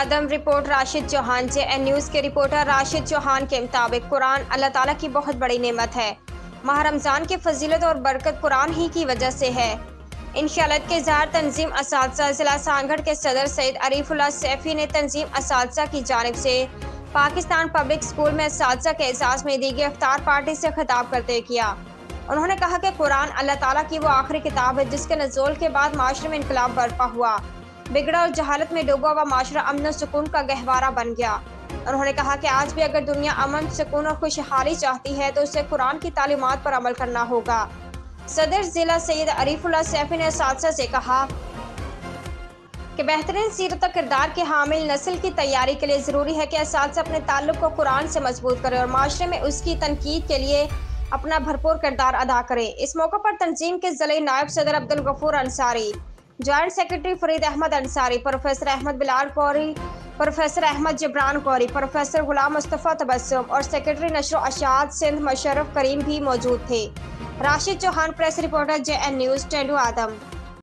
आदम। Report Rashid Chauhan. JN news के reporter Rashid Chauhan के मुताबिक कुरान अल्लाह ताला की बहुत बड़ी नेमत है। माह रमज़ान की फजीलत और बरकत कुरान ही की वजह से है। इन ख्यालात के इज़हार तंजीम असातिज़ा ज़िला सांगढ़ के सदर सैयद अरीफुल्लाह सैफी ने तंजीम असातिज़ा की जानिब से पाकिस्तान पब्लिक स्कूल में असातिज़ा के एजाज़ में दी गई इफ्तार पार्टी से खिताब करते किया। उन्होंने कहा कि कुरान अल्लाह ताला की वो आखिरी किताब है जिसके नज़ूल के बाद माशरे में इनकलाब बर्पा हुआ। बिगड़ा और जहालत में डूबा हुआ माशरा अमन और सुकून का गहवारा बन गया। उन्होंने कहा कि आज भी अगर दुनिया अमन, सुकून और खुशहाली चाहती है तो उसे कुरान की तालीमात पर अमल करना होगा। सदर जिला सैयद अरीफुल्लाह सैफी ने असातिज़ा से कहा कि बेहतरीन सीरत और किरदार के हामिल नस्ल की तैयारी के लिए ज़रूरी है कि असातिज़ा अपने ताल्लुक़ को कुरान से मजबूत करें और माशरे में उसकी तनकीद के लिए अपना भरपूर किरदार अदा करें। इस मौके पर तंजीम के ज़िले नायब सदर Abdul Ghafoor Ansari, joint secretary Farid Ahmed Ansari, professor Ahmed Bilal Kauri, professor Ahmad Jibran कौरी, प्रोफेसर गुलाम मुस्तफ़ा तबस्सुम और सेक्रेटरी नशर अशात सिंध मुशर्रफ करीम भी मौजूद थे। Rashid Chauhan, press reporter, JN news, Tando आदम।